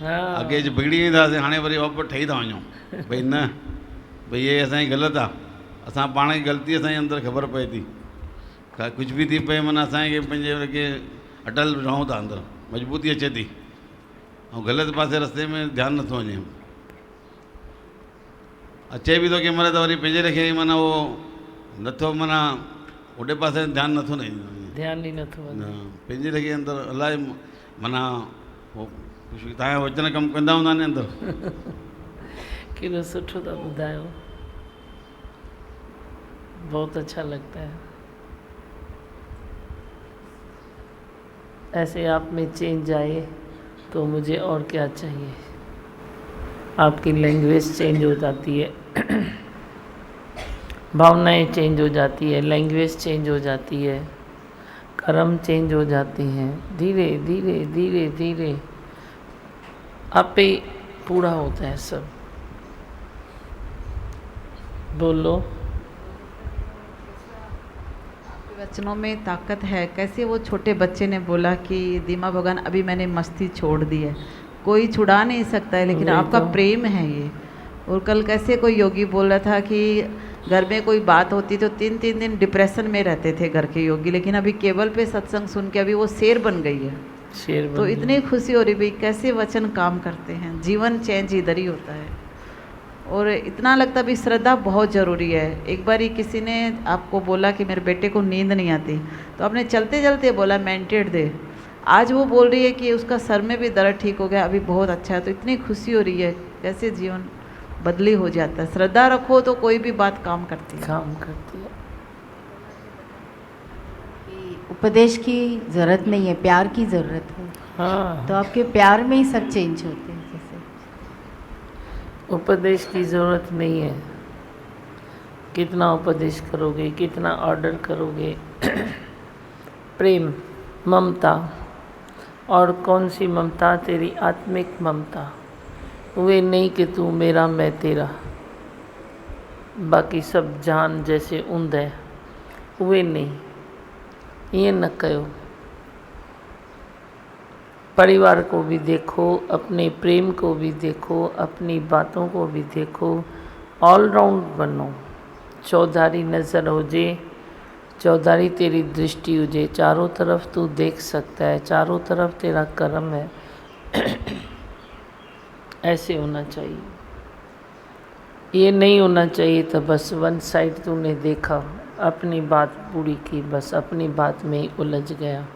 अॻे ज बिगड़ी वेंदासीं, हाणे वरी वापसि ठही था वञूं भई न, भई इहे असांजी ग़लति आहे। असां पाण जी ग़लती असांजे अंदरि ख़बर पए थी, कुझु बि थी पए माना असांखे पंहिंजे के अटल रहूं था अंदरि, मजबूती अचे थी ऐं ग़लति पासे रस्ते में ध्यानु नथो वञे। अचे बि थो कंहिं महिल त वरी पंहिंजे रखे माना उहो नथो, माना ओॾे पासे ध्यानु नथो न ध्यानु ई नथो वञे, पंहिंजे रखे अंदरि अलाए माना कुझु तव्हांजा वचन कमु कंदा हूंदा नि अंदरि। केॾो सुठो था ॿुधायो, बहुत अच्छा लगता है। ऐसे आप में चेंज आए तो मुझे और क्या चाहिए। आपकी लैंग्वेज चेंज हो जाती है, भावनाएं चेंज हो जाती है, लैंग्वेज चेंज हो जाती है, कर्म चेंज हो जाती हैं। धीरे धीरे धीरे धीरे आप पे पूरा होता है सब। बोलो। वचनों में ताकत है। कैसे वो छोटे बच्चे ने बोला कि दीमा भगवान अभी मैंने मस्ती छोड़ दी है, कोई छुड़ा नहीं सकता है, लेकिन आपका प्रेम है ये। और कल कैसे कोई योगी बोल रहा था कि घर में कोई बात होती तो 3-3 दिन डिप्रेशन में रहते थे घर के योगी, लेकिन अभी केबल पे सत्संग सुन के अभी वो शेर बन गई है। शेर बन तो गई। इतनी खुशी हो रही भाई, कैसे वचन काम करते हैं। जीवन चेंज इधर ही होता है। और इतना लगता भी श्रद्धा बहुत ज़रूरी है। एक बार ही किसी ने आपको बोला कि मेरे बेटे को नींद नहीं आती, तो आपने चलते चलते बोला मेंटेड दे। आज वो बोल रही है कि उसका सर में भी दर्द ठीक हो गया, अभी बहुत अच्छा है। तो इतनी खुशी हो रही है, कैसे जीवन बदली हो जाता है। श्रद्धा रखो तो कोई भी बात काम करती है। काम करती है। उपदेश की ज़रूरत नहीं है, प्यार की ज़रूरत है। हाँ, तो आपके प्यार में ही सब चेंज होते हैं। जैसे उपदेश की ज़रूरत नहीं है। कितना उपदेश करोगे, कितना ऑर्डर करोगे। प्रेम, ममता, और कौन सी ममता? तेरी आत्मिक ममता। वे नहीं कि तू मेरा मैं तेरा, बाकी सब जान जैसे ऊंद है, वे नहीं, ये न कयो। परिवार को भी देखो, अपने प्रेम को भी देखो, अपनी बातों को भी देखो। ऑलराउंड बनो। चौधारी नज़र हुजे, चौधारी तेरी दृष्टि हुजे, चारों तरफ तू देख सकता है, चारों तरफ तेरा कर्म है। ऐसे होना चाहिए। ये नहीं होना चाहिए तो बस वन साइड तूने देखा, अपनी बात पूरी की, बस अपनी बात में ही उलझ गया।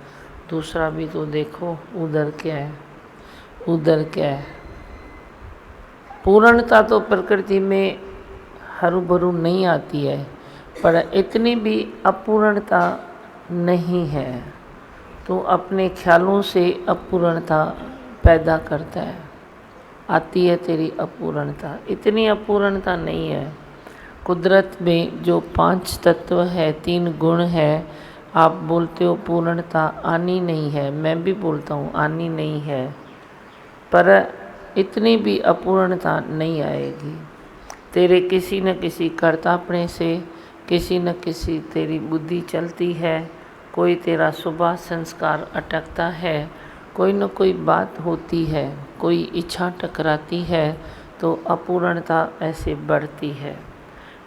दूसरा भी तो देखो, उधर क्या है, उधर क्या है। पूर्णता तो प्रकृति में हरू भरू नहीं आती है, पर इतनी भी अपूर्णता नहीं है। तो अपने ख्यालों से अपूर्णता पैदा करता है। आती है तेरी अपूर्णता, इतनी अपूर्णता नहीं है। कुदरत में जो 5 तत्व है, 3 गुण है, आप बोलते हो पूर्णता आनी नहीं है, मैं भी बोलता हूँ आनी नहीं है, पर इतनी भी अपूर्णता नहीं आएगी। तेरे किसी न किसी कर्तापने से, किसी न किसी तेरी बुद्धि चलती है, कोई तेरा शुभ संस्कार अटकता है, कोई न कोई बात होती है, कोई इच्छा टकराती है, तो अपूर्णता ऐसे बढ़ती है।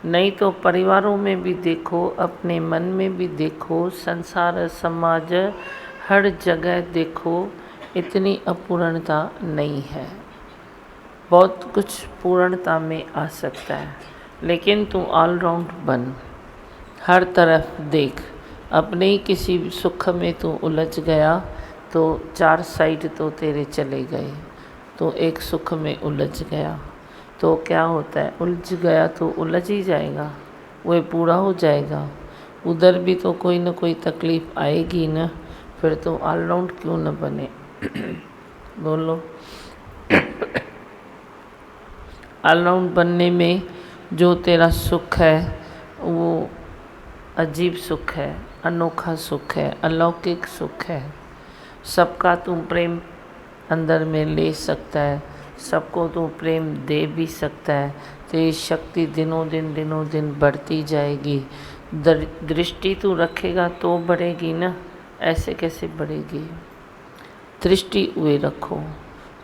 नहीं तो परिवारों में भी देखो, अपने मन में भी देखो, संसार समाज हर जगह देखो, इतनी अपूर्णता नहीं है। बहुत कुछ पूर्णता में आ सकता है, लेकिन तू ऑलराउंड बन, हर तरफ देख। अपने ही किसी सुख में तू उलझ गया तो 4 साइड तो तेरे चले गए। तो एक सुख में उलझ गया तो क्या होता है, उलझ गया तो उलझ ही जाएगा, वह पूरा हो जाएगा। उधर भी तो कोई न कोई तकलीफ़ आएगी न, फिर तो ऑलराउंड क्यों न बने। बोलो। ऑलराउंड बनने में जो तेरा सुख है वो अजीब सुख है, अनोखा सुख है, अलौकिक सुख है। सबका तू प्रेम अंदर में ले सकता है, सबको तू प्रेम दे भी सकता है। तेरी शक्ति दिनों दिन बढ़ती जाएगी। दृष्टि तू रखेगा तो बढ़ेगी ना, ऐसे कैसे बढ़ेगी। दृष्टि हुए रखो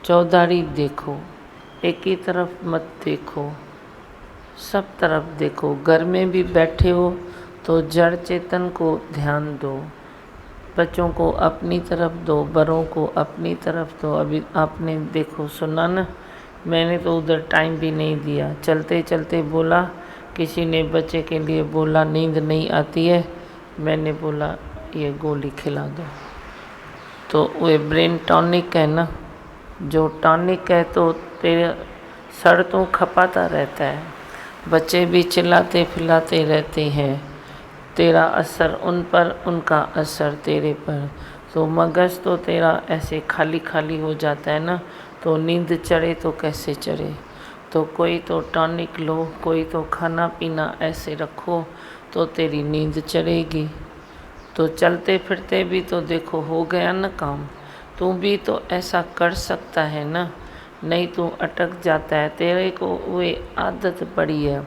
चौधारी देखो, एक ही तरफ मत देखो, सब तरफ देखो। घर में भी बैठे हो तो जड़ चेतन को ध्यान दो, बच्चों को अपनी तरफ दो, बड़ों को अपनी तरफ दो। अभी आपने देखो सुना ना, मैंने तो उधर टाइम भी नहीं दिया, चलते चलते बोला, किसी ने बच्चे के लिए बोला नींद नहीं आती है, मैंने बोला ये गोली खिला दो। तो वो ब्रेन टॉनिक है ना, जो टॉनिक है तो तेरे सर तो खपाता रहता है, बच्चे भी चिल्लाते फिलाते रहते हैं, तेरा असर उन पर, उनका असर तेरे पर, तो मगज तो तेरा ऐसे खाली खाली हो जाता है ना, तो नींद चढ़े तो कैसे चढ़े। तो कोई तो टॉनिक लो, कोई तो खाना पीना ऐसे रखो तो तेरी नींद चढ़ेगी। तो चलते फिरते भी तो देखो हो गया ना काम, तू भी तो ऐसा कर सकता है ना, नहीं तू अटक जाता है, तेरे को वो आदत पड़ी है।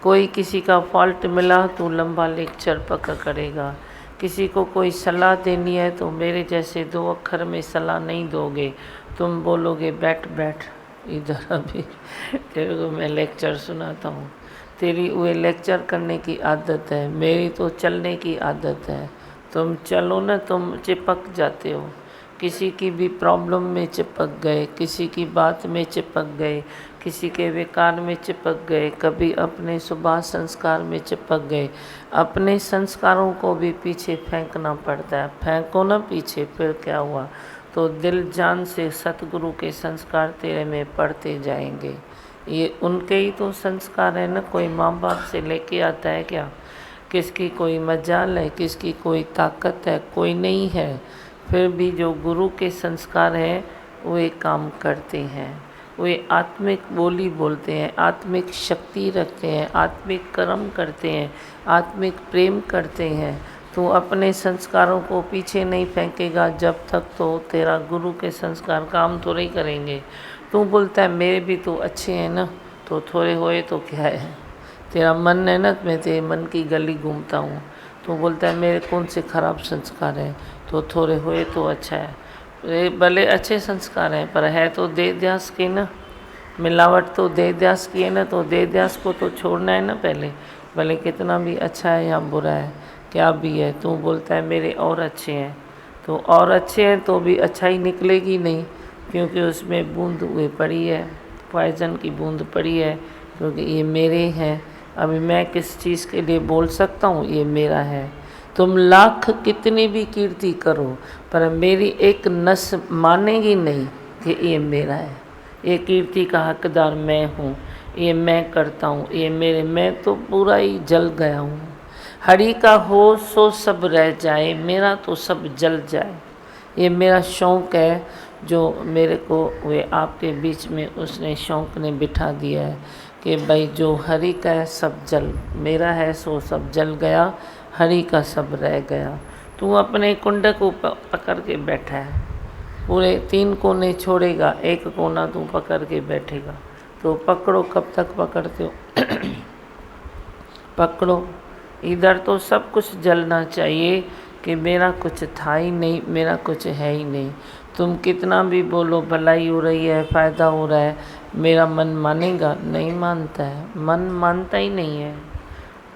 कोई किसी का फॉल्ट मिला तो लंबा लेक्चर पक्का करेगा, किसी को कोई सलाह देनी है तो मेरे जैसे 2 अक्षर में सलाह नहीं दोगे, तुम बोलोगे बैठ बैठ इधर, अभी तेरे को मैं लेक्चर सुनाता हूँ। तेरी वो लेक्चर करने की आदत है, मेरी तो चलने की आदत है। तुम चलो ना, तुम चिपक जाते हो, किसी की भी प्रॉब्लम में चिपक गए, किसी की बात में चिपक गए, किसी के विकार में चिपक गए, कभी अपने शुभ संस्कार में चिपक गए। अपने संस्कारों को भी पीछे फेंकना पड़ता है, फेंको ना पीछे, फिर क्या हुआ, तो दिल जान से सतगुरु के संस्कार तेरे में पड़ते जाएंगे। ये उनके ही तो संस्कार है ना, कोई माँ बाप से लेके आता है क्या, किसकी कोई मजाल है, किसकी कोई ताकत है, कोई नहीं है। फिर भी जो गुरु के संस्कार हैं वे काम करते हैं, वे आत्मिक बोली बोलते हैं, आत्मिक शक्ति रखते हैं, आत्मिक कर्म करते हैं, आत्मिक प्रेम करते हैं। तो अपने संस्कारों को पीछे नहीं फेंकेगा जब तक, तो तेरा गुरु के संस्कार काम थोड़े ही करेंगे। तू बोलता है मेरे भी तो अच्छे हैं ना, तो थोड़े होए तो क्या है, तेरा मन है ना, मैं तेरे मन की गली घूमता हूँ, तो बोलता है मेरे कौन से खराब संस्कार हैं, तो थोड़े होए तो अच्छा है। ये भले अच्छे संस्कार हैं पर है तो दे द्यास के ना, मिलावट तो दे द्यास की है ना, तो दे द्यास को तो छोड़ना है ना पहले, भले कितना भी अच्छा है या बुरा है, क्या भी है। तू बोलता है मेरे और अच्छे हैं, तो और अच्छे हैं तो भी अच्छाई निकलेगी नहीं, क्योंकि उसमें बूंद हुए पड़ी है, पॉइजन की बूंद पड़ी है, क्योंकि ये मेरे हैं। अभी मैं किस चीज़ के लिए बोल सकता हूँ, ये मेरा है। तुम लाख कितनी भी कीर्ति करो पर मेरी एक नस मानेगी नहीं कि ये मेरा है, ये कीर्ति का हकदार मैं हूँ, ये मैं करता हूँ, ये मेरे, मैं तो पूरा ही जल गया हूँ। हरि का हो सो सब रह जाए, मेरा तो सब जल जाए। ये मेरा शौक़ है जो मेरे को वे आपके बीच में उसने शौक़ ने बिठा दिया है कि भाई जो हरि का है सब जल, मेरा है सो सब जल गया, हरि का सब रह गया। तू अपने कुंड को पकड़ के बैठा है, पूरे 3 कोने छोड़ेगा, एक कोना तू पकड़ के बैठेगा, तो पकड़ो, कब तक पकड़ते हो पकड़ो। इधर तो सब कुछ जलना चाहिए कि मेरा कुछ था ही नहीं, मेरा कुछ है ही नहीं। तुम कितना भी बोलो भलाई हो रही है, फ़ायदा हो रहा है, मेरा मन मानेगा, नहीं मानता है, मन मानता ही नहीं है,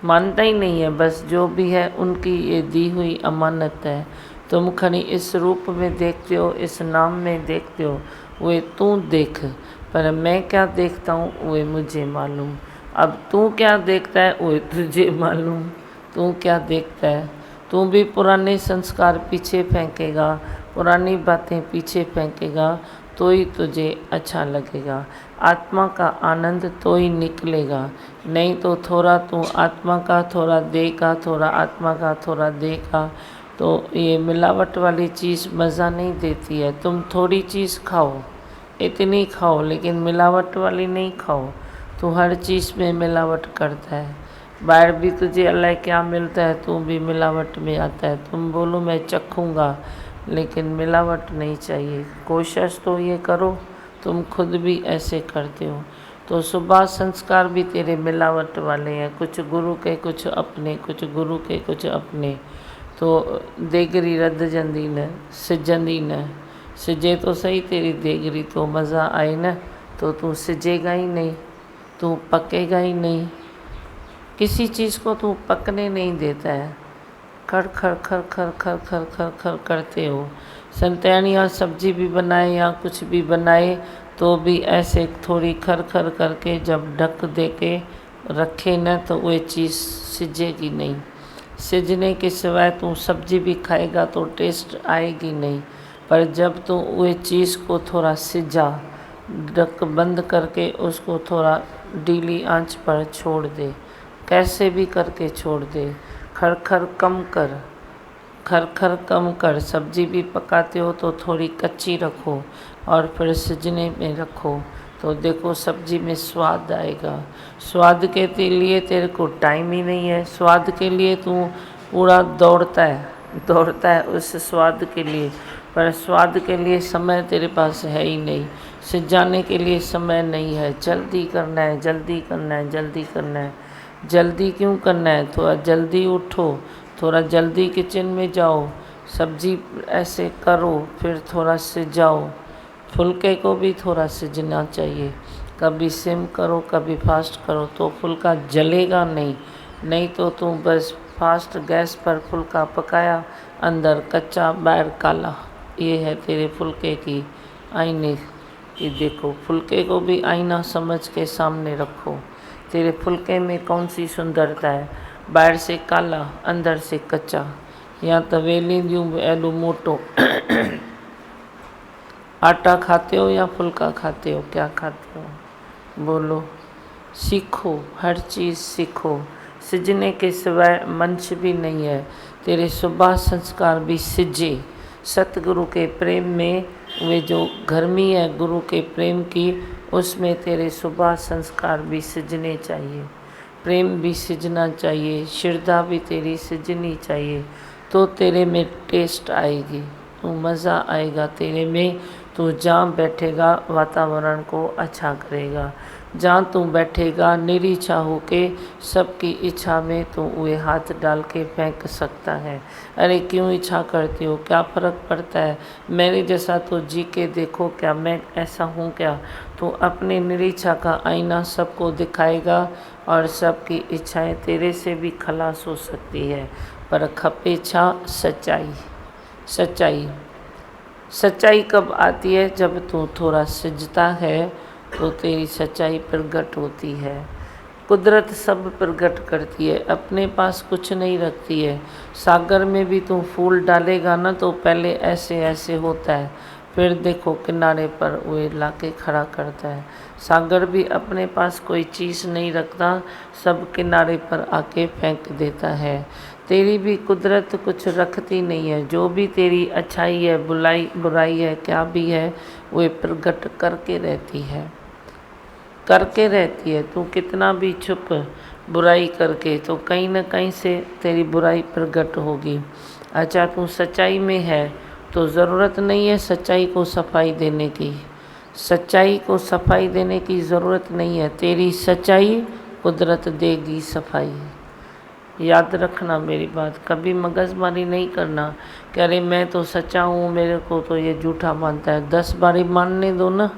मानता ही नहीं है। बस जो भी है उनकी ये दी हुई अमानत है। तुम खड़ी इस रूप में देखते हो, इस नाम में देखते हो, वे तू देख, पर मैं क्या देखता हूँ वे मुझे मालूम। अब तू क्या देखता है वो तुझे मालूम, तू क्या देखता है। तू भी पुराने संस्कार पीछे फेंकेगा, पुरानी बातें पीछे फेंकेगा, तो ही तुझे अच्छा लगेगा, आत्मा का आनंद तो ही निकलेगा। नहीं तो थोड़ा तू आत्मा का, थोड़ा देह का, थोड़ा आत्मा का, थोड़ा देह का, तो ये मिलावट वाली चीज़ मज़ा नहीं देती है। तुम थोड़ी चीज़ खाओ, इतनी खाओ, लेकिन मिलावट वाली नहीं खाओ। तू हर चीज़ में मिलावट करता है, बाहर भी तुझे अल्लाह क्या मिलता है, तू भी मिलावट में आता है। तुम बोलो मैं चखूँगा, लेकिन मिलावट नहीं चाहिए। कोशिश तो ये करो, तुम खुद भी ऐसे करते हो। तो सुबह संस्कार भी तेरे मिलावट वाले हैं, कुछ गुरु के कुछ अपने, कुछ गुरु के कुछ अपने। तो देगरी रद जंदी न सिजंदी न, सिजे तो सही तेरी देगरी तो मज़ा आए ना, तो तू सिजेगा ही नहीं, तू पकेगा ही नहीं, किसी चीज़ को तू पकने नहीं देता है। खड़ खड़ खड़ खड़ खड़ खड़ खड़ खड़ करते हो। संतानी या सब्जी भी बनाए या कुछ भी बनाए तो भी ऐसे थोड़ी खड़ खड़ करके जब ढक दे के रखे न तो वह चीज़ सिजेगी नहीं। सिजने के सिवाय तू सब्जी भी खाएगा तो टेस्ट आएगी नहीं। पर जब तू वह चीज़ को थोड़ा सिजा ढक बंद करके उसको थोड़ा ढीली आंच पर छोड़ दे, कैसे भी करके छोड़ दे, खरखर कम कर, खरखर कम कर। सब्जी भी पकाते हो तो थोड़ी कच्ची रखो और फिर सिजने में रखो तो देखो सब्जी में स्वाद आएगा। स्वाद के लिए तेरे को टाइम ही नहीं है, स्वाद के लिए तू पूरा दौड़ता है उस स्वाद के लिए, पर स्वाद के लिए समय तेरे पास है ही नहीं, सिजाने के लिए समय नहीं है। जल्दी करना है, जल्दी करना है, जल्दी करना है। जल्दी क्यों करना है? थोड़ा जल्दी उठो, थोड़ा जल्दी किचन में जाओ, सब्जी ऐसे करो, फिर थोड़ा सिजाओ। फुलके को भी थोड़ा सिजना चाहिए, कभी सिम करो कभी फास्ट करो तो फुलका जलेगा नहीं। नहीं तो तू बस फास्ट गैस पर फुलका पकाया, अंदर कच्चा बाहर काला। ये है तेरे फुलके की आईने की। देखो फुलके को भी आईना समझ के सामने रखो। तेरे फुलके में कौन सी सुंदरता है? बाहर से काला अंदर से कच्चा, या तो वेली यूं एलू मोटो। आटा खाते हो या फुलका खाते हो? क्या खाते हो बोलो? सीखो, हर चीज़ सीखो। सिजने के सिवाय मंच भी नहीं है। तेरे सुबह संस्कार भी सिजे। सतगुरु के प्रेम में वे जो गर्मी है गुरु के प्रेम की, उसमें तेरे सुबह संस्कार भी सिजने चाहिए, प्रेम भी सिजना चाहिए, श्रद्धा भी तेरी सिजनी चाहिए। तो तेरे में टेस्ट आएगी, तो मज़ा आएगा तेरे में। तू जहाँ बैठेगा वातावरण को अच्छा करेगा। जहाँ तू बैठेगा निरीच्छा होके सबकी इच्छा में तू वे हाथ डाल के फेंक सकता है। अरे क्यों इच्छा करते हो? क्या फ़र्क पड़ता है? मेरे जैसा तो जी के देखो, क्या मैं ऐसा हूँ क्या? तू अपने निरीच्छा का आईना सबको दिखाएगा और सबकी इच्छाएं तेरे से भी खलास हो सकती है। पर खपे छा? सच्चाई। सच्चाई सच्चाई कब आती है? जब तू थोड़ा सिजता है तो तेरी सच्चाई प्रगट होती है। कुदरत सब प्रगट करती है, अपने पास कुछ नहीं रखती है। सागर में भी तू फूल डालेगा ना तो पहले ऐसे ऐसे होता है, फिर देखो किनारे पर वो लाके खड़ा करता है। सागर भी अपने पास कोई चीज़ नहीं रखता, सब किनारे पर आके फेंक देता है। तेरी भी कुदरत कुछ रखती नहीं है। जो भी तेरी अच्छाई है, बुराई है, क्या भी है, वो प्रगट करके रहती है, करके रहती है। तू कितना भी छुप बुराई करके तो कहीं ना कहीं से तेरी बुराई प्रगट होगी। अच्छा तू सच्चाई में है तो ज़रूरत नहीं है सच्चाई को सफाई देने की। सच्चाई को सफाई देने की ज़रूरत नहीं है, तेरी सच्चाई कुदरत देगी सफाई। याद रखना मेरी बात, कभी मगजमारी नहीं करना कि अरे मैं तो सच्चा हूँ, मेरे को तो ये झूठा मानता है। 10 बारी मानने दो ना,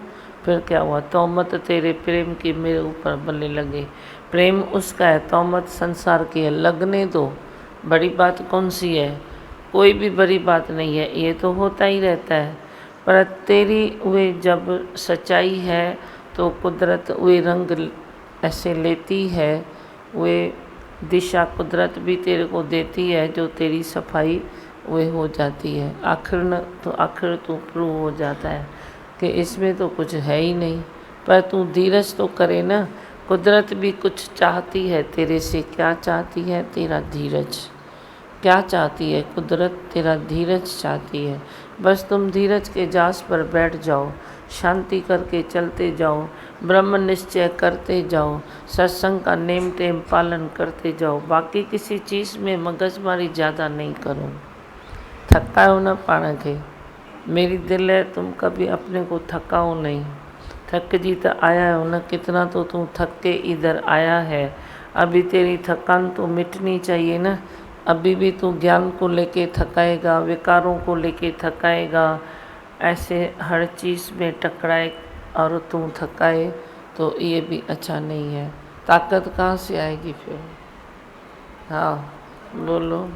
फिर क्या हुआ? तौमत तेरे प्रेम की मेरे ऊपर बल्ले लगे। प्रेम उसका है, तौमत संसार की है, लगने दो। बड़ी बात कौन सी है? कोई भी बड़ी बात नहीं है, ये तो होता ही रहता है। पर तेरी वे जब सच्चाई है तो कुदरत वे रंग ऐसे लेती है, वे दिशा कुदरत भी तेरे को देती है जो तेरी सफाई वे हो जाती है। आखिर न तो आखिर तू प्रूव हो जाता है कि इसमें तो कुछ है ही नहीं। पर तू धीरज तो करे ना, कुदरत भी कुछ चाहती है तेरे से। क्या चाहती है? तेरा धीरज। क्या चाहती है कुदरत? तेरा धीरज चाहती है। बस तुम धीरज के जास पर बैठ जाओ, शांति करके चलते जाओ, ब्रह्म निश्चय करते जाओ, सत्संग का नेम टेम पालन करते जाओ। बाकी किसी चीज़ में मगजमारी ज़्यादा नहीं करो। थकाओ न पाण खे। मेरी दिल है तुम कभी अपने को थकाओ नहीं। थक जी तो आया हो न, कितना तो तू थक के इधर आया है। अभी तेरी थकान तो मिटनी चाहिए ना। अभी भी तू ज्ञान को लेके थकाएगा, विकारों को लेके थकाएगा, ऐसे हर चीज़ में टकराए और तू थकाए तो ये भी अच्छा नहीं है। ताकत कहाँ से आएगी फिर? हाँ बोलो।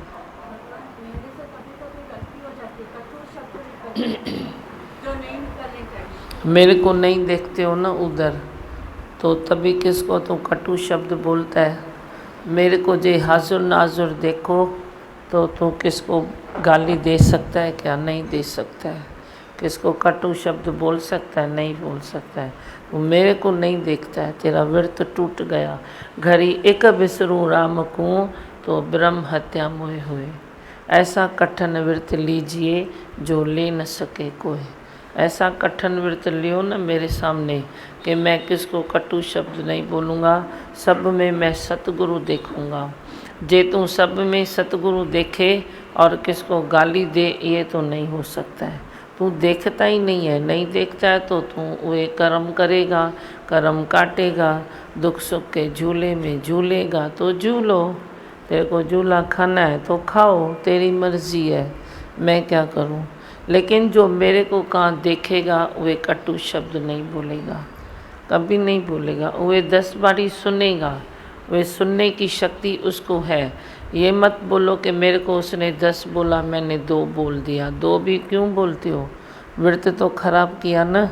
मेरे को नहीं देखते हो ना उधर, तो तभी किसको तू कटु शब्द बोलता है? मेरे को जे हाजुर नाजुर देखो तो तू किसको गाली दे सकता है क्या? नहीं दे सकता है। किसको कटु शब्द बोल सकता है? नहीं बोल सकता है। वो मेरे को नहीं देखता है। तेरा व्रत टूट गया। घड़ी एक बिसरू राम को तो ब्रह्म हत्या मोए हुए। ऐसा कठिन व्रत लीजिए जो ले न सके कोई। ऐसा कठिन व्रत लियो ना मेरे सामने कि मैं किसको कटु शब्द नहीं बोलूँगा। सब में मैं सतगुरु देखूँगा। जे तू सब में सतगुरु देखे और किसको गाली दे, ये तो नहीं हो सकता है। तू देखता ही नहीं है। नहीं देखता है तो तू वे कर्म करेगा, कर्म काटेगा, दुख सुख के झूले में झूलेगा तो झूलो। तेरे को झूला खाना है तो खाओ, तेरी मर्जी है, मैं क्या करूं। लेकिन जो मेरे को कहाँ देखेगा वे कटु शब्द नहीं बोलेगा, कभी नहीं बोलेगा। वे 10 बारी सुनेगा, वे सुनने की शक्ति उसको है। ये मत बोलो कि मेरे को उसने 10 बोला मैंने 2 बोल दिया। 2 भी क्यों बोलते हो? व्रत तो खराब किया ना,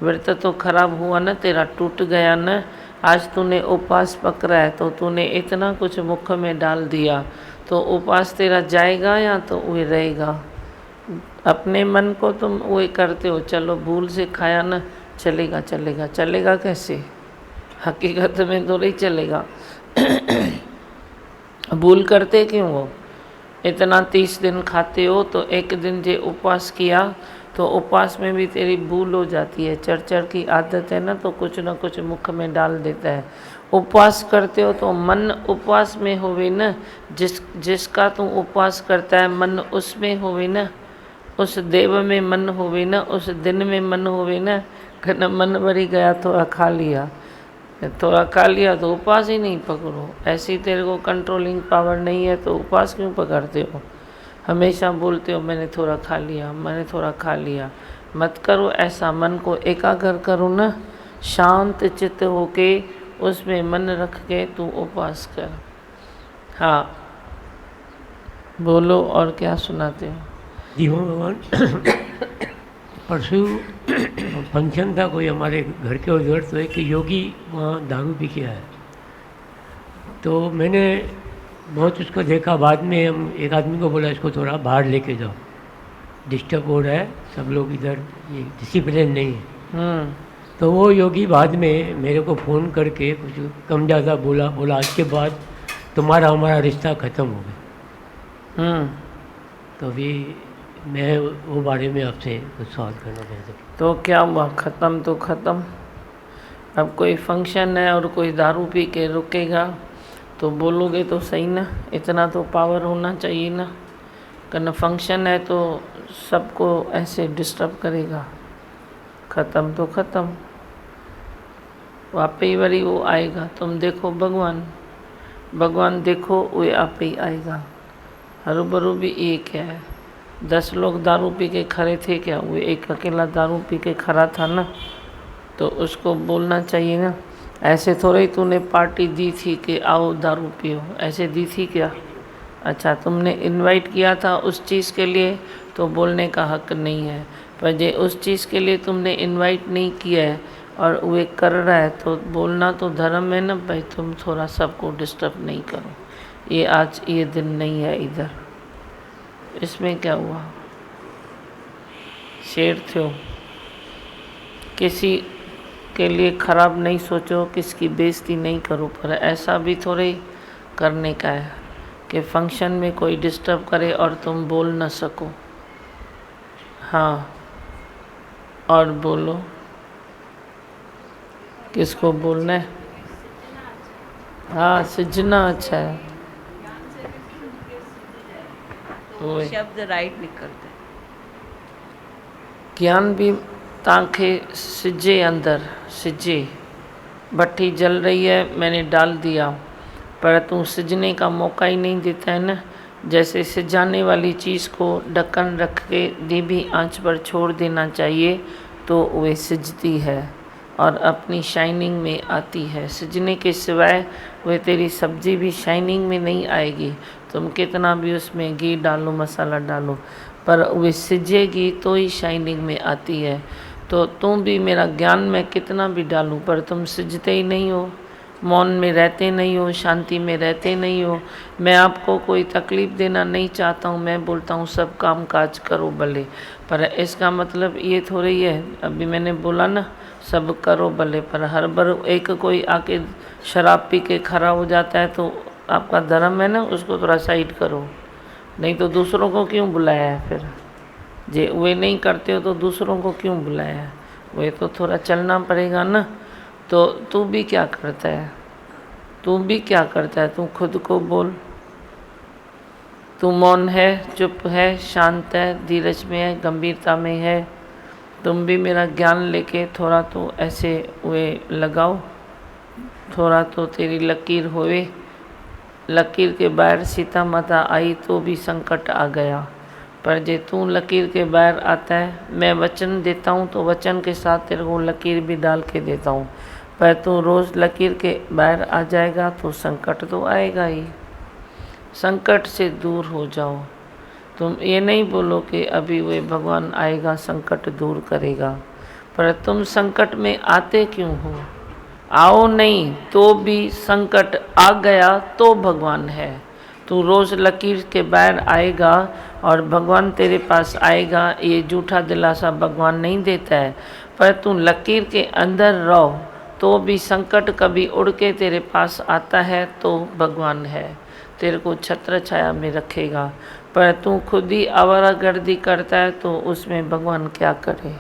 व्रत तो खराब हुआ ना, तेरा टूट गया ना। आज तूने उपवास पकड़ा है तो तूने इतना कुछ मुख में डाल दिया, तो उपवास तेरा जाएगा या तो वही रहेगा? अपने मन को तुम वही करते हो, चलो भूल से खाया ना, चलेगा चलेगा। चलेगा कैसे? हकीकत में तो नहीं चलेगा। भूल करते क्यों हो? इतना 30 दिन खाते हो तो एक दिन जे उपवास किया तो उपवास में भी तेरी भूल हो जाती है। चरचर की आदत है ना, तो कुछ ना कुछ मुख में डाल देता है। उपवास करते हो तो मन उपवास में होवे ना, जिसका तू उपवास करता है मन उसमें होवे ना, उस देव में मन होवे ना, उस दिन में मन होवे ना। कहना मन भरी गया थोड़ा खा लिया, थोड़ा खा लिया तो उपवास ही नहीं पकड़ो। ऐसी तेरे को कंट्रोलिंग पावर नहीं है तो उपवास क्यों पकड़ते हो? हमेशा बोलते हो मैंने थोड़ा खा लिया, मैंने थोड़ा खा लिया। मत करो ऐसा। मन को एकाग्र करो ना, शांत चित्त होके उसमें मन रख के तू उपवास कर। हाँ बोलो, और क्या सुनाते हो? जी हाँ भगवान। परसों फंक्शन था कोई हमारे घर के उधर, तो एक योगी वहाँ दारू पी के आया। तो मैंने बहुत उसको देखा। बाद में हम एक आदमी को बोला इसको थोड़ा बाहर लेके जाओ, डिस्टर्ब हो रहा है, सब लोग इधर, ये डिसिप्लिन नहीं है। तो वो योगी बाद में मेरे को फ़ोन करके कुछ कम ज़्यादा बोला आज के बाद तुम्हारा हमारा रिश्ता ख़त्म हो गया। तो अभी मैं वो बारे में आपसे कुछ सवाल करना चाहता हूँ। तो क्या हुआ? ख़त्म तो ख़त्म। अब कोई फंक्शन है और कोई दारू पी के रुकेगा तो बोलोगे तो सही ना। इतना तो पावर होना चाहिए ना। करना फंक्शन है तो सबको ऐसे डिस्टर्ब करेगा। ख़त्म तो ख़त्म, वापे ही वरी वो आएगा। तुम देखो भगवान देखो वो आप ही आएगा। हरूबरू भी एक है। 10 लोग दारू पी के खड़े थे क्या? वो एक अकेला दारू पी के खड़ा था ना, तो उसको बोलना चाहिए ना। ऐसे थोड़ा ही तूने पार्टी दी थी कि आओ दारू पियो, ऐसे दी थी क्या? अच्छा तुमने इनवाइट किया था उस चीज़ के लिए तो बोलने का हक नहीं है। पर जे उस चीज़ के लिए तुमने इनवाइट नहीं किया है और वे कर रहा है तो बोलना तो धर्म है ना। भाई तुम थोड़ा सबको डिस्टर्ब नहीं करो, ये आज ये दिन नहीं है इधर। इसमें क्या हुआ? शेर थे हो। किसी के लिए ख़राब नहीं सोचो, किसकी बेइज्जती नहीं करो। पर ऐसा भी थोड़े करने का है कि फंक्शन में कोई डिस्टर्ब करे और तुम बोल न सको। हाँ और बोलो, किसको बोलना है? हाँ सिजना अच्छा है। ओए। शब्द राइट निकलते। ज्ञान भी तांखे सिजे अंदर सिजे। भट्टी जल रही है, मैंने डाल दिया, पर तू सिजने का मौका ही नहीं देता है ना। जैसे सिजाने वाली चीज़ को ढक्कन रख के धीमी आंच पर छोड़ देना चाहिए तो वे सिजती है और अपनी शाइनिंग में आती है। सिजने के सिवाय वे तेरी सब्ज़ी भी शाइनिंग में नहीं आएगी। तुम कितना भी उसमें घी डालो, मसाला डालो, पर वे सिजेगी तो ही शाइनिंग में आती है। तो तुम भी मेरा ज्ञान मैं कितना भी डालूं पर तुम सिजते ही नहीं हो, मौन में रहते नहीं हो, शांति में रहते नहीं हो। मैं आपको कोई तकलीफ़ देना नहीं चाहता हूँ, मैं बोलता हूँ सब काम काज करो भले, पर इसका मतलब ये थोड़ी है, अभी मैंने बोला ना सब करो भले, पर हर बार एक कोई आके शराब पी के खड़ा हो जाता है तो आपका धर्म है ना, उसको थोड़ा साइड करो, नहीं तो दूसरों को क्यों बुलाया है फिर? जे वे नहीं करते हो तो दूसरों को क्यों बुलाया है? वे तो थोड़ा चलना पड़ेगा ना। तो तू भी क्या करता है, तू भी क्या करता है, तू खुद को बोल। तू मौन है, चुप है, शांत है, धीरज में है, गंभीरता में है। तुम भी मेरा ज्ञान लेके थोड़ा तो ऐसे वे लगाओ, थोड़ा तो तेरी लकीर होवे। लकीर के बाहर सीता माता आई तो भी संकट आ गया, पर जे तू लकीर के बाहर आता है, मैं वचन देता हूँ तो वचन के साथ तेरे को लकीर भी डाल के देता हूँ, पर तू रोज़ लकीर के बाहर आ जाएगा तो संकट तो आएगा ही। संकट से दूर हो जाओ। तुम ये नहीं बोलो कि अभी वे भगवान आएगा संकट दूर करेगा, पर तुम संकट में आते क्यों हो? आओ नहीं तो भी संकट आ गया तो भगवान है। तू रोज़ लकीर के बाहर आएगा और भगवान तेरे पास आएगा, ये झूठा दिलासा भगवान नहीं देता है, पर तू लकीर के अंदर रहो तो भी संकट कभी उड़ के तेरे पास आता है तो भगवान है, तेरे को छत्र छाया में रखेगा। पर तू खुद ही आवारागर्दी करता है तो उसमें भगवान क्या करे,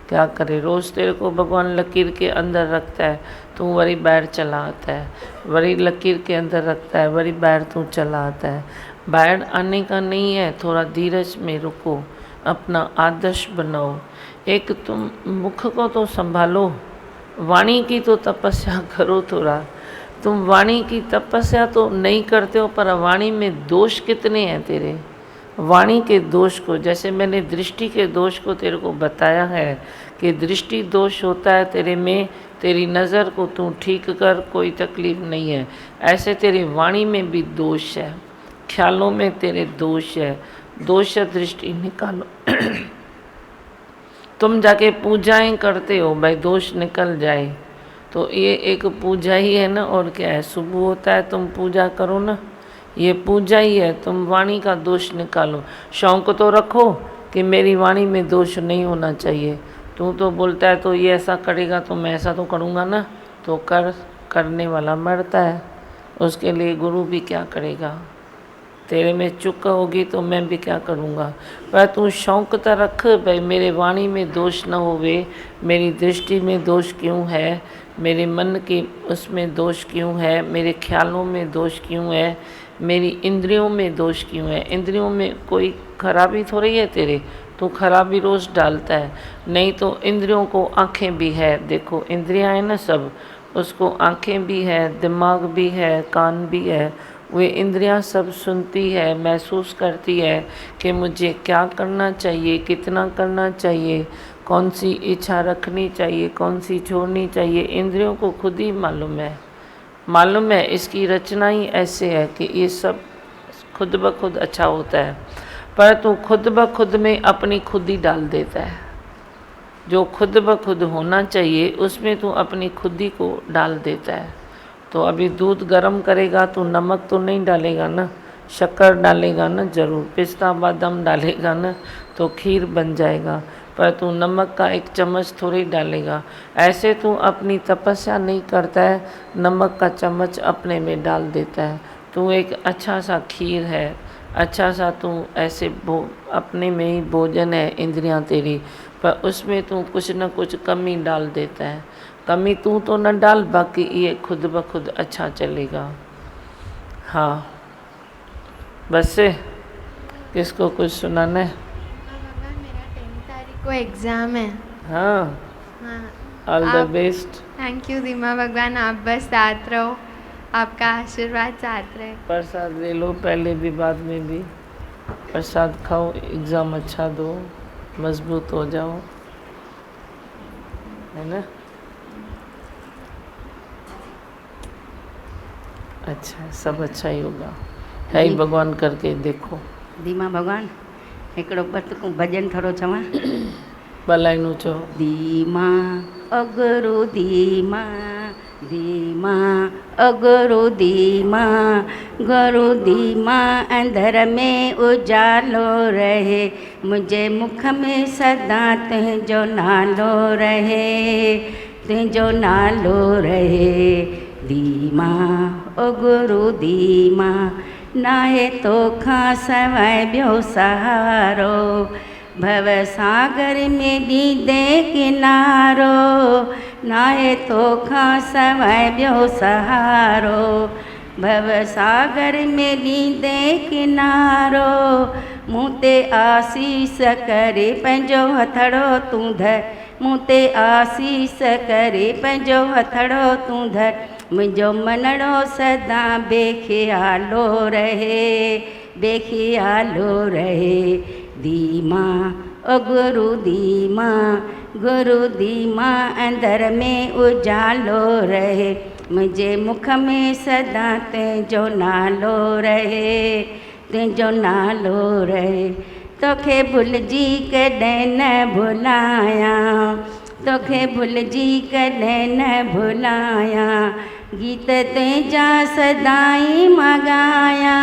क्या करे? रोज़ तेरे को भगवान लकीर के अंदर रखता है, तू वरी बाहर चला आता है, वरी लकीर के अंदर रखता है, वरी बाहर तू चला आता है। बाहर आने का नहीं है, थोड़ा धीरज में रुको, अपना आदर्श बनाओ। एक तुम मुख को तो संभालो, वाणी की तो तपस्या करो थोड़ा। तुम वाणी की तपस्या तो नहीं करते हो, पर वाणी में दोष कितने हैं तेरे? वाणी के दोष को, जैसे मैंने दृष्टि के दोष को तेरे को बताया है कि दृष्टि दोष होता है तेरे में, तेरी नज़र को तू ठीक कर, कोई तकलीफ़ नहीं है। ऐसे तेरी वाणी में भी दोष है, ख्यालों में तेरे दोष है, दोष दृष्टि निकालो। तुम जाके पूजाएं करते हो भाई दोष निकल जाए, तो ये एक पूजा ही है ना, और क्या है? सुबह होता है तुम पूजा करो ना, ये पूजा ही है। तुम वाणी का दोष निकालो, शौक तो रखो कि मेरी वाणी में दोष नहीं होना चाहिए। तू तो बोलता है तो ये ऐसा करेगा तो मैं ऐसा तो करूँगा ना, तो करने वाला मरता है, उसके लिए गुरु भी क्या करेगा? तेरे में चुक होगी तो मैं भी क्या करूँगा? पर तू शौक तो रख भाई मेरे वाणी में दोष न होवे, मेरी दृष्टि में दोष क्यों है, मेरे मन की उसमें दोष क्यों है, मेरे ख्यालों में दोष क्यों है, मेरी इंद्रियों में दोष क्यों है? इंद्रियों में कोई खराबी थोड़ी है तेरे, तो खराबी रोज़ डालता है। नहीं तो इंद्रियों को आँखें भी है, देखो इंद्रियाँ हैं ना सब, उसको आँखें भी है, दिमाग भी है, कान भी है। वे इंद्रियां सब सुनती है, महसूस करती है कि मुझे क्या करना चाहिए, कितना करना चाहिए, कौन सी इच्छा रखनी चाहिए, कौन सी छोड़नी चाहिए। इंद्रियों को खुद ही मालूम है, इसकी रचना ही ऐसे है कि ये सब खुद ब खुद अच्छा होता है, पर तू खुद ब खुद में अपनी खुद ही डाल देता है। जो खुद ब खुद होना चाहिए उसमें तू अपनी खुद ही को डाल देता है। तो अभी दूध गर्म करेगा तो नमक तो नहीं डालेगा ना, शक्कर डालेगा ना, ज़रूर पिस्ता बादाम डालेगा ना, तो खीर बन जाएगा, पर तू नमक का एक चम्मच थोड़ी डालेगा। ऐसे तू अपनी तपस्या नहीं करता है, नमक का चम्मच अपने में डाल देता है। तू एक अच्छा सा खीर है, अच्छा सा तू ऐसे अपने में ही भोजन है इंद्रियां तेरी, पर उसमें तू कुछ न कुछ कमी डाल देता है। कमी तू तो न डाल, बाकी ये खुद ब खुद अच्छा चलेगा। हाँ बस से किसको कुछ सुनाना है? मेरा 10 तारीख को एग्ज़ाम है। हाँ, all the best. Thank you दीमा भगवान, आप बस साथ रहो, आपका आशीर्वाद चाहते रहे। प्रसाद ले लो, पहले भी बाद में भी प्रसाद खाओ, एग्ज़ाम अच्छा दो, मजबूत हो जाओ, है ना। अच्छा, सब अच्छा ही होगा, है ही भगवान, करके देखो। धीमा भगवान हिकिड़ो बतकूं भॼन थोरो चवां। भलाइनू चओ। धीमा अगरो धीमा धीमा अगरो धीमा गुरु धीमा अंदर में उजालो रहे, मुझे मुख में सदा तुंहिंजो नालो रहे, तुंहिंजो नालो रहे। धीमा ओ गुरु धीमा नाहे तोखां सवाइ ॿियो सहारो, भव सागर में ॾींदे किनारो, नाहे तोखां सवाइ ॿियो सहारो, भव सागर में ॾींदे किनारो। मूं ते आसीस करे पंहिंजो हथड़ो तूं धर, मूं ते आसीस करे पंहिंजो हथड़ो तूं धर, मुंहिंजो मनड़ो सदा बेख़्यालो रहे, बेख़्यालो रहे। धीमा ओ गुरु धीमा गुरु धीमा अंदर में उजालो रहे, मुंहिंजे मुख में सदा तुंहिंजो नालो रहे, तुंहिंजो नालो रहे। तोखे भुलिजी कॾहिं न भुलायां, तोखे भुलिजी कॾहिं न भुलायां, गीत तुंहिंजा सदाई मॻायां,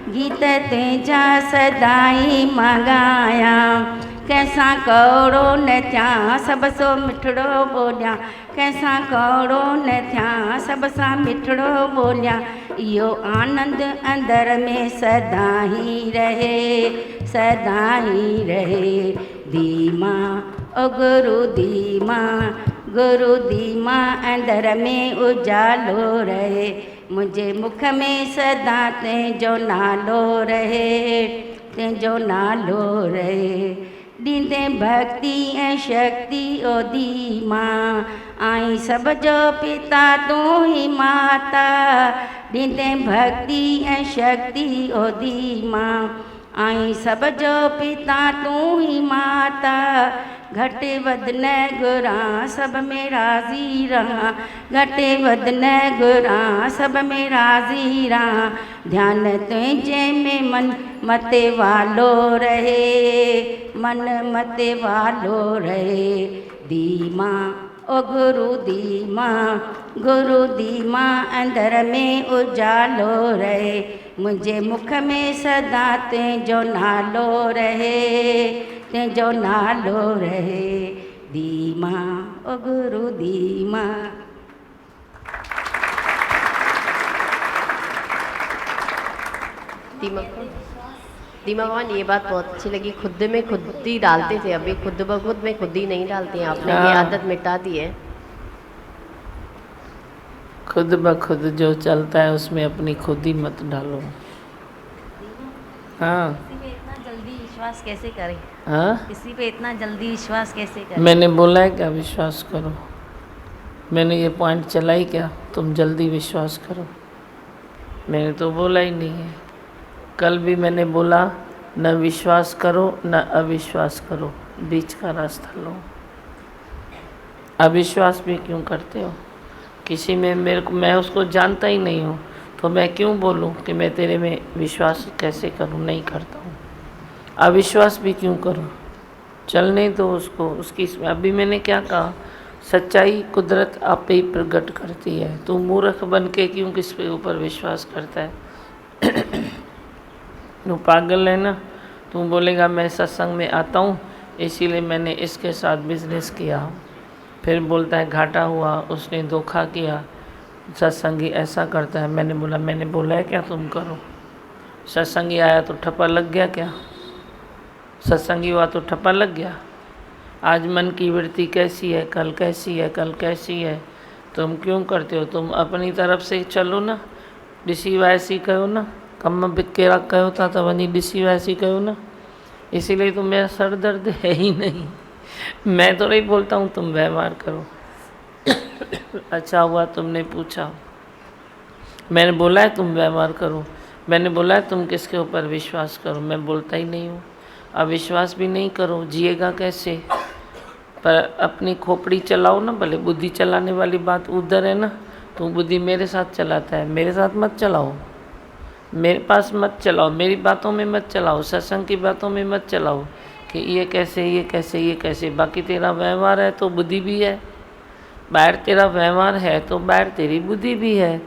गीत तुंहिंजा सदाई मॻायां। कंहिंसां कौड़ो न थियां सभ सो मिठड़ो ॿोलियां, कंहिंसां कौड़ो न थियां सभ सां मिठड़ो ॿोलियां, इहो आनंद अंदर में सदा ई रहे, सदा ई रहे। धीमा ओ गुरु धीमा गुरु धीमा अंदर में उजालो रहे, मुंहिंजे मुख में सदा तुंहिंजो नालो रहे, तुंहिंजो नालो रहे। ॾींदे भक्ति ऐं शक्ति ओ धीमा, आई सभ जो पिता तूं ई माता, ॾींदे भक्ति ऐं शक्ति ओ धीमा, आई सभ जो पिता तूं ई माता। घटि वधि न घुरां सभ में राज़ी रहां, घटि वधि न घुरां सभ में राज़ी रहां, ध्यानु तुंहिंजे में मन मते वालो रहे, मन मते वालो रहे। धीमा ओ गुरु धीमा गुरु धीमा अंदर में उजालो रहे, मुंहिंजे मुख में सदा तुंहिंजो नालो रहे, तुंहिंजो नालो रहे। धीमा ओ गुरु धीमा। दीमा भगवान ये बात बहुत अच्छी लगी, खुद में खुद ही डालते थे, अभी खुद ब खुद में खुद ही नहीं डालते हैं, आपने ये आदत मिटा दी है। खुद ब खुद जो चलता है उसमें अपनी खुद ही मत डालो। हाँ, किसी पे इतना जल्दी विश्वास कैसे करें? हाँ, किसी पे इतना जल्दी विश्वास कैसे करें? मैंने बोला है क्या विश्वास करो? मैंने ये पॉइंट चलाई क्या तुम जल्दी विश्वास करो? मैंने तो बोला ही नहीं है। कल भी मैंने बोला न विश्वास करो न अविश्वास करो, बीच का रास्ता लो। अविश्वास भी क्यों करते हो? किसी में मेरे को, मैं उसको जानता ही नहीं हूँ तो मैं क्यों बोलूँ कि मैं तेरे में विश्वास कैसे करूँ? नहीं करता हूँ। अविश्वास भी क्यों करूँ? चलने दो उसको, उसकी। अभी मैंने क्या कहा? सच्चाई कुदरत आप ही प्रकट करती है। तू मूर्ख बन के क्यों किस पे ऊपर विश्वास करता है? तू पागल है ना? तू बोलेगा मैं सत्संग में आता हूँ इसीलिए मैंने इसके साथ बिजनेस किया, फिर बोलता है घाटा हुआ, उसने धोखा किया, सत्संगी ऐसा करता है। मैंने बोला है क्या तुम करो? सत्संगी आया तो ठप्पा लग गया क्या? सत्संगी हुआ तो ठप्पा लग गया? आज मन की वृत्ति कैसी है, कल कैसी है, कल कैसी है, तुम क्यों करते हो? तुम अपनी तरफ से चलो ना, ॾिसी वैसी कयो ना, कम बिकेरा कयो था तो वही ॾिसी वैसी कयो ना। इसीलिए तो मेरा सर दर्द है ही नहीं। मैं तो नहीं बोलता हूँ तुम व्यवहार करो। अच्छा हुआ तुमने पूछा। मैंने बोला है तुम व्यवहार करो, मैंने बोला है तुम किसके ऊपर विश्वास करो, मैं बोलता ही नहीं हूँ। अब विश्वास भी नहीं करो, जिएगा कैसे? पर अपनी खोपड़ी चलाओ ना, भले बुद्धि चलाने वाली बात उधर है ना, तू बुद्धि मेरे साथ चलाता है, मेरे साथ मत चलाओ, मेरे पास मत चलाओ, मेरी बातों में मत चलाओ, सत्संग की बातों में मत चलाओ कि ये कैसे ये कैसे ये कैसे। बाकी तेरा व्यवहार है तो बुद्धि भी है, बाहर तेरा व्यवहार है तो बाहर तेरी बुद्धि भी है।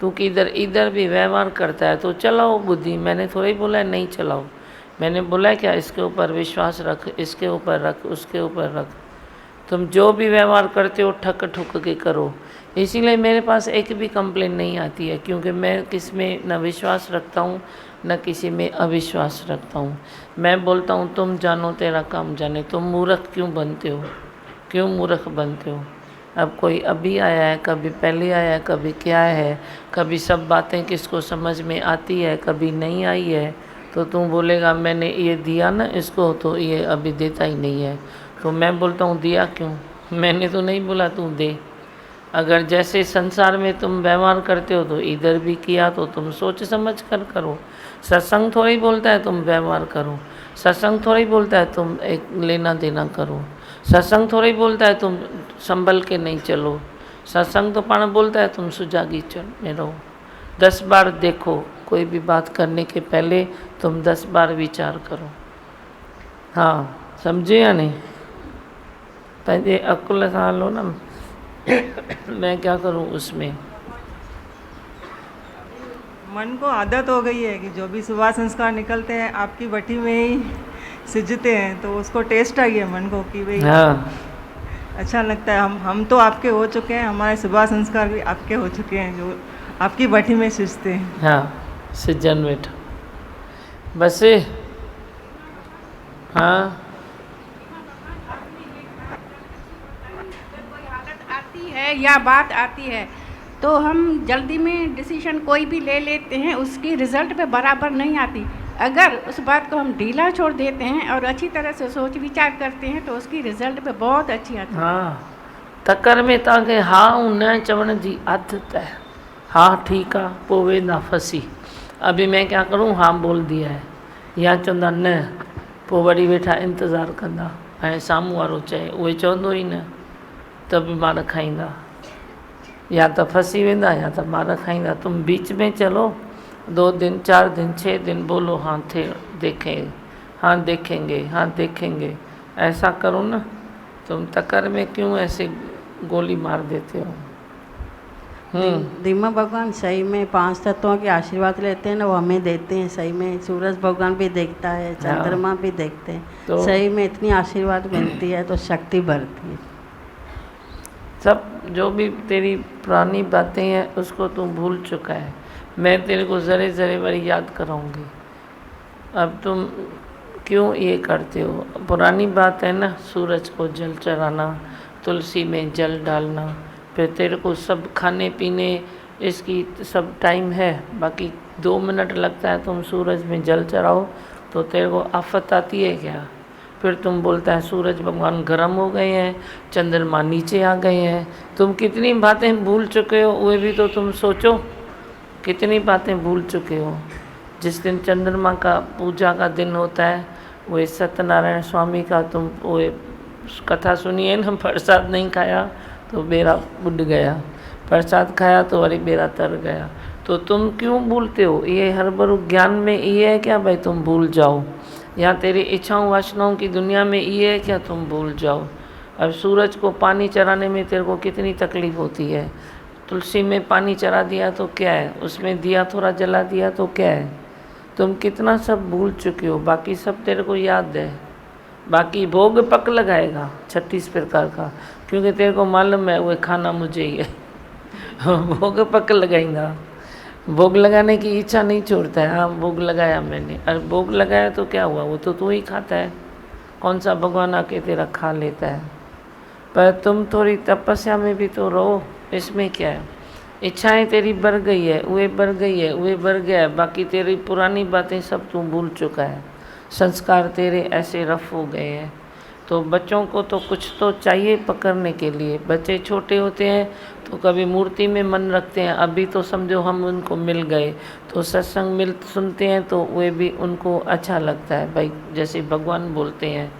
तू किधर इधर भी व्यवहार करता है तो चलाओ बुद्धि। मैंने थोड़ा ही बोला है नहीं चलाओ, मैंने बोला है क्या इसके ऊपर विश्वास रख, इसके ऊपर रख, उसके ऊपर रख। तुम जो भी व्यवहार करते हो ठक ठुक के करो। इसीलिए मेरे पास एक भी कंप्लेन नहीं आती है, क्योंकि मैं किस में न विश्वास रखता हूँ न किसी में अविश्वास रखता हूँ। मैं बोलता हूँ तुम जानो तेरा काम जाने। तुम मूर्ख क्यों बनते हो, क्यों मूर्ख बनते हो? अब कोई अभी आया है, कभी पहले आया है, कभी क्या है, कभी सब बातें किसको समझ में आती है, कभी नहीं आई है, तो तू बोलेगा मैंने ये दिया ना इसको तो ये अभी देता ही नहीं है। तो मैं बोलता हूँ दिया क्यों? मैंने तो नहीं बोला तू दे। अगर जैसे संसार में तुम व्यवहार करते हो तो इधर भी किया तो तुम सोच समझ कर करो। सत्संग थोड़ी बोलता है तुम व्यवहार करो, सत्संग थोड़ी बोलता है तुम एक लेना देना करो, सत्संग थोड़ी बोलता है तुम संभल के नहीं चलो। सत्संग तो पाण बोलता है तुम सुजागी चल में रहो। 10 बार देखो, कोई भी बात करने के पहले तुम 10 बार विचार करो। हाँ समझे या नहीं? पंहिंजे अकुल सां हलो ना। मैं क्या करूं उसमें? मन को आदत हो गई है कि जो भी सुबह संस्कार निकलते हैं आपकी भट्टी में ही सिजते हैं, तो उसको टेस्ट आई है मन को कि भाई हाँ अच्छा लगता है। हम तो आपके हो चुके हैं, हमारे सुबह संस्कार भी आपके हो चुके हैं जो आपकी भट्टी में सिजते हैं। हाँ सिजन वेठा बस। हाँ आती है या बात आती है तो हम जल्दी में डिसीजन कोई भी ले लेते हैं, उसकी रिजल्ट पे बराबर नहीं आती। अगर उस बात को हम ढीला छोड़ देते हैं और अच्छी तरह से सोच विचार करते हैं तो उसकी रिजल्ट पे बहुत अच्छी आती है। हाँ तकर में तव्हांखे हा ऐं न चवण जी आदत है। हाँ ठीकु आहे, पोइ वेंदा फंसी। अभी मैं क्या करूँ, हाँ बोल दिया है, या चवंदा न, पोइ वरी वेठा इंतज़ारु कंदा ऐं साम्हूं वारो चए, उहे चवंदो ई न त बि मार खाईंदा, या तो फंसी वेंदा या तो मार खाईंदा। तुम बीच में चलो, 2 दिन 4 दिन 6 दिन बोलो हाँ थे देखें, हाँ देखेंगे, हाँ देखेंगे, ऐसा करो ना। तुम तकर में क्यों ऐसे गोली मार देते हो? दीमा भगवान सही में 5 तत्वों के आशीर्वाद लेते हैं ना, वो हमें देते हैं सही में। सूरज भगवान भी देखता है, चंद्रमा भी देखते हैं, तो सही में इतनी आशीर्वाद मिलती है तो शक्ति बढ़ती है। सब जो भी तेरी पुरानी बातें हैं उसको तू भूल चुका है। मैं तेरे को ज़रे ज़रे बारी याद कराऊंगी। अब तुम क्यों ये करते हो? पुरानी बात है ना, सूरज को जल चढ़ाना, तुलसी में जल डालना, फिर तेरे को सब खाने पीने इसकी सब टाइम है। बाकी 2 मिनट लगता है तुम सूरज में जल चढ़ाओ तो तेरे को आफत आती है क्या? फिर तुम बोलता है सूरज भगवान गर्म हो गए हैं, चंद्रमा नीचे आ गए हैं। तुम कितनी बातें भूल चुके हो, वे भी तो तुम सोचो। कितनी बातें भूल चुके हो। जिस दिन चंद्रमा का पूजा का दिन होता है, वो सत्यनारायण स्वामी का तुम वो कथा सुनिए ना, प्रसाद नहीं खाया तो बेड़ा बुड गया, प्रसाद खाया तो वरी बेड़ा तर गया। तो तुम क्यों भूलते हो? ये हरभरू ज्ञान में ये है क्या भाई तुम भूल जाओ? या तेरी इच्छाओं वासनाओं की दुनिया में ये है क्या तुम भूल जाओ? अब सूरज को पानी चढ़ाने में तेरे को कितनी तकलीफ़ होती है। तुलसी में पानी चढ़ा दिया तो क्या है, उसमें दिया थोड़ा जला दिया तो क्या है। तुम कितना सब भूल चुके हो, बाकी सब तेरे को याद है। बाकी भोग पक लगाएगा 36 प्रकार का, क्योंकि तेरे को मालूम है वो खाना मुझे ही है। भोग पक लगाएगा, भोग लगाने की इच्छा नहीं छोड़ता है। हाँ भोग लगाया मैंने, अरे भोग लगाया तो क्या हुआ, वो तो तू ही खाता है। कौन सा भगवान आके तेरा खा लेता है? पर तुम थोड़ी तपस्या में भी तो रहो, इसमें क्या है। इच्छाएं तेरी बढ़ गई है, वे बढ़ गई है, वे बढ़ गया है, बाकी तेरी पुरानी बातें सब तू भूल चुका है। संस्कार तेरे ऐसे रफ हो गए हैं। तो बच्चों को तो कुछ तो चाहिए पकड़ने के लिए। बच्चे छोटे होते हैं तो कभी मूर्ति में मन रखते हैं, अभी तो समझो हम उनको मिल गए तो सत्संग सुनते हैं तो वे भी उनको अच्छा लगता है, भाई जैसे भगवान बोलते हैं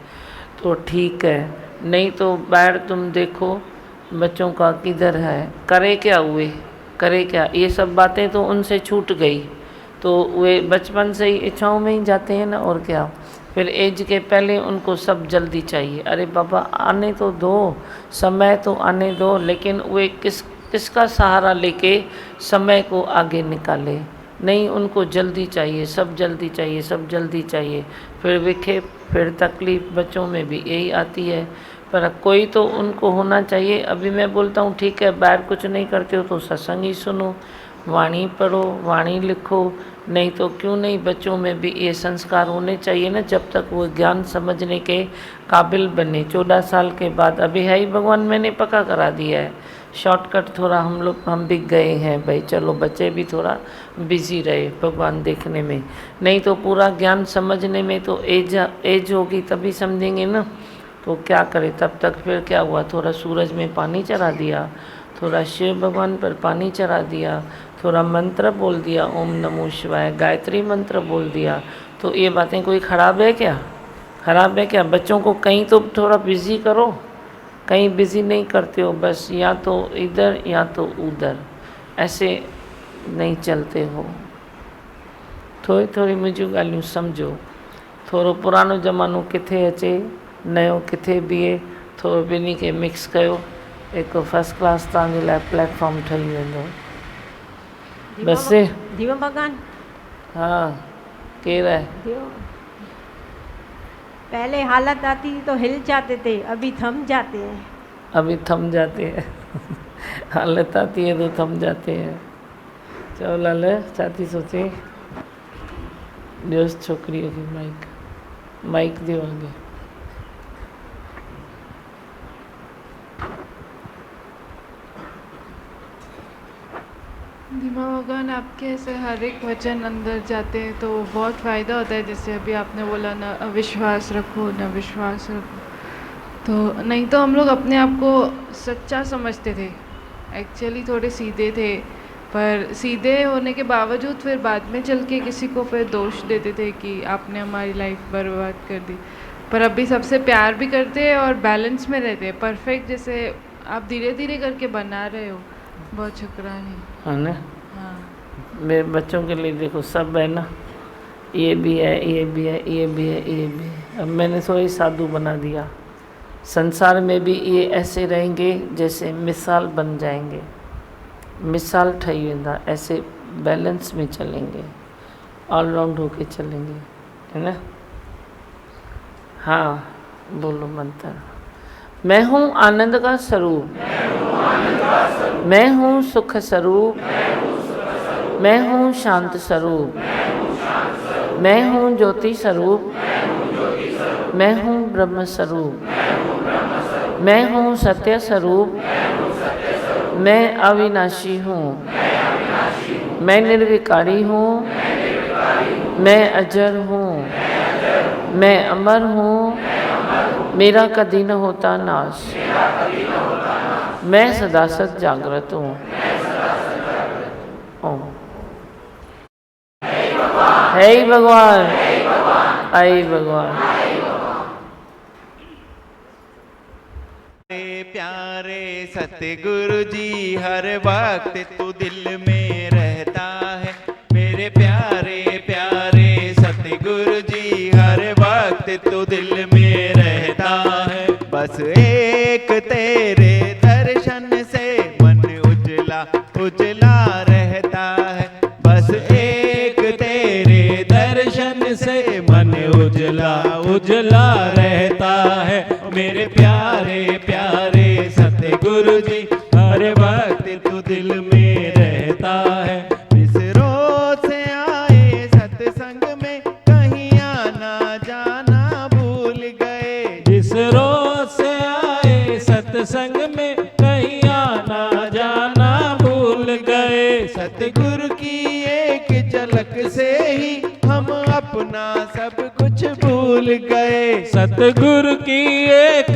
तो ठीक है। नहीं तो बाहर तुम देखो बच्चों का किधर है, करे क्या हुए, करे क्या, ये सब बातें तो उनसे छूट गई, तो वे बचपन से ही इच्छाओं में ही जाते हैं ना, और क्या। फिर एज के पहले उनको सब जल्दी चाहिए, अरे बाबा आने तो दो, समय तो आने दो, लेकिन वे किसका सहारा लेके समय को आगे निकाले, नहीं उनको जल्दी चाहिए, सब जल्दी चाहिए, सब जल्दी चाहिए। फिर विखेप, फिर तकलीफ़ बच्चों में भी यही आती है। पर कोई तो उनको होना चाहिए। अभी मैं बोलता हूँ ठीक है बाहर कुछ नहीं करते हो तो सत्संग ही सुनो, वाणी पढ़ो, वाणी लिखो, नहीं तो क्यों नहीं बच्चों में भी ये संस्कार होने चाहिए ना, जब तक वो ज्ञान समझने के काबिल बने। 14 साल के बाद अभी है ही भगवान मैंने पक्का करा दिया है, शॉर्टकट थोड़ा हम भी गए हैं भाई, चलो बच्चे भी थोड़ा बिजी रहे भगवान देखने में, नहीं तो पूरा ज्ञान समझने में तो एज होगी तभी समझेंगे ना। तो क्या करें, तब तक फिर क्या हुआ, थोड़ा सूरज में पानी चढ़ा दिया, थोड़ा शिव भगवान पर पानी चढ़ा दिया, थोड़ा मंत्र बोल दिया ओम नमो शिवाय, गायत्री मंत्र बोल दिया, तो ये बातें कोई ख़राब है क्या, ख़राब है क्या। बच्चों को कहीं तो थोड़ा बिज़ी करो, कहीं बिज़ी नहीं करते हो, बस या तो इधर या तो उधर, ऐसे नहीं चलते हो। थोड़ी थोड़ी मुझे ॻाल्हियूं सम्झो, थोड़ो पुरानो ज़मानो किथे अचे, नयो किथे बीहे, थोरो ॿिन्ही खे मिक्स कयो, हिकु फर्स्ट क्लास तव्हांजे लाइ प्लेटफॉर्म ठही वेंदो। बस दीवा भगवान, हाँ केर है? पहले हालत आती तो हिल जाते थे, अभी थम जाते हैं। अभी थम जाते हैं हालत आती है तो थम जाते हैं। चलो लाल छा थी सोचे, ॾियोसि छोकिरीअ खे माइक ॾियो आगे। दीमा भगवान, आपके ऐसे हर एक वचन अंदर जाते हैं तो बहुत फ़ायदा होता है। जैसे अभी आपने बोला ना अविश्वास रखो, ना विश्वास रखो, तो नहीं तो हम लोग अपने आप को सच्चा समझते थे, एक्चुअली थोड़े सीधे थे, पर सीधे होने के बावजूद फिर बाद में चल के किसी को फिर दोष देते थे कि आपने हमारी लाइफ बर्बाद कर दी। पर अभी सबसे प्यार भी करते हैं और बैलेंस में रहते हैं, परफेक्ट जैसे आप धीरे धीरे करके बना रहे हो। बहुत शुक्रानी। है ना? हाँ। मेरे बच्चों के लिए देखो सब है ना, ये भी है, ये भी है, ये भी है, ये भी है। अब मैंने थोड़ी साधु बना दिया, संसार में भी ये ऐसे रहेंगे जैसे मिसाल बन जाएंगे, मिसाल ठही वेंदा, ऐसे बैलेंस में चलेंगे, ऑलराउंड होके चलेंगे, है ना? हाँ बोलो मंत्र। मैं हूँ आनंद का स्वरूप, मैं हूँ सुख स्वरूप, मैं हूँ शांत स्वरूप, मैं हूँ ज्योति स्वरूप, मैं हूँ ब्रह्म स्वरूप, मैं हूँ सत्य स्वरूप, मैं अविनाशी हूँ, मैं निर्विकारी हूँ, मैं अजर हूँ, मैं अमर हूँ, मेरा कभी न होता नाश, मैं सदा सत जागृत हूँ। ओम। हे भगवान, हे भगवान। प्यारे सतगुरु जी हर वक्त तू दिल में रहता है, मेरे प्यारे प्यारे सतगुरु जी हर वक्त तू दिल में रहता है। बस एक तेरे दर्शन से मन उजला उजला रहता है, बस एक तेरे दर्शन से मन उजला उजला रहता है। मेरे प्यारे प्यारे सतगुरु जी हर वक्त तू दिल में रहता है। विसरो से आए सत्संग में कहीं आना जाना भूल गए, विसरो से आए सत्संग में कहीं आना जाना भूल गए। सतगुरु की एक झलक से ही हम अपना सब कुछ भूल गए, सतगुरु की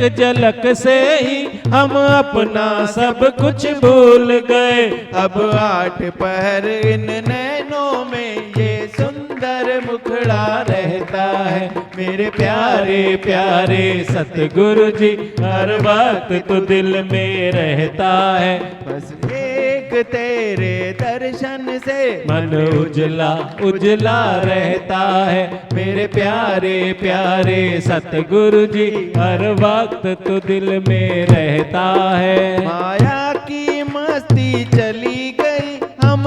झलक से ही हम अपना सब कुछ भूल गए। अब 8 पहर इन नैनों में ये सुंदर मुखड़ा रहता है। मेरे प्यारे प्यारे सतगुरु जी हर वक्त तो दिल में रहता है। बस एक तेरे दर्शन से मन उजला उजला रहता है। मेरे प्यारे प्यारे सतगुरु जी हर वक्त तो दिल में रहता है। माया की मस्ती चली गई, हम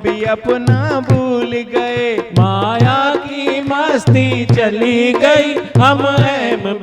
भी अपना भूल गए। माया की मस्ती चली गई, हम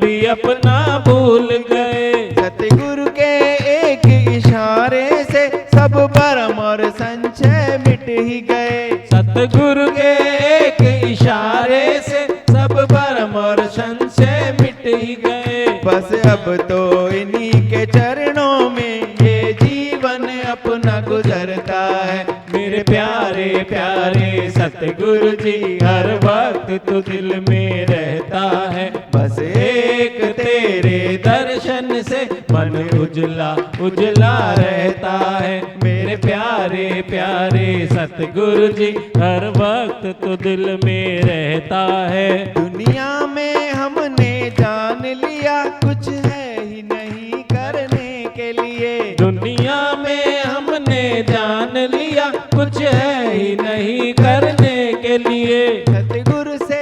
भी अपना भूल गए। सतगुरु के एक इशारे से सब भरम और संशय मिट ही गए। सतगुरु के एक इशारे से सब भरम और संशय मिट ही गए। बस अब तो इन्हीं के चरणों में ये जीवन अपना गुजरता है। मेरे प्यारे प्यारे सतगुरु जी हर वक्त तो दिल में रहता है। बस एक तेरे दर्शन से मन उजला उजला रहता है। मेरे प्यारे प्यारे सतगुरु जी हर वक्त तो दिल में रहता है। दुनिया में हमने जान लिया कुछ है ही नहीं करने के लिए। दुनिया में हमने जान लिया कुछ है ही नहीं करने के लिए। सतगुरु से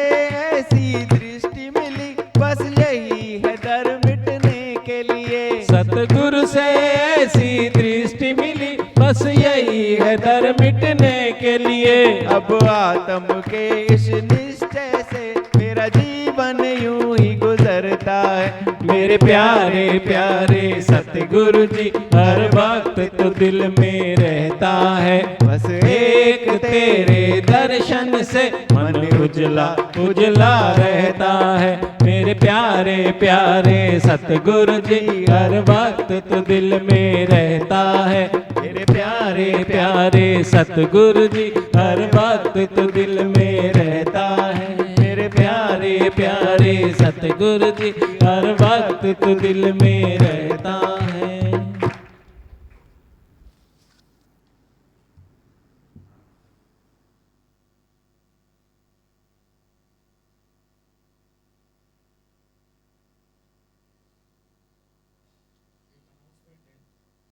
ऐसी दृष्टि मिली बस यही है डर मिटने के लिए। सतगुरु से ऐसी दृष्टि मिली बस यही है डर मिटने के लिए। अब आत्म के इस निश्चय से मेरा जीवन यूं ही गुजरता है। मेरे प्यारे प्यारे सतगुरु जी हर वक्त तो दिल में रहता है। बस एक तेरे दर्शन से मन उजला उजला रहता है। मेरे प्यारे प्यारे सतगुरु जी हर वक्त तो दिल में रहता है। मेरे प्यारे प्यारे सतगुरु जी हर वक्त तो दिल में रहता है। मेरे प्यारे प्यारे सतगुरु जी हर वक्त तो दिल में रहता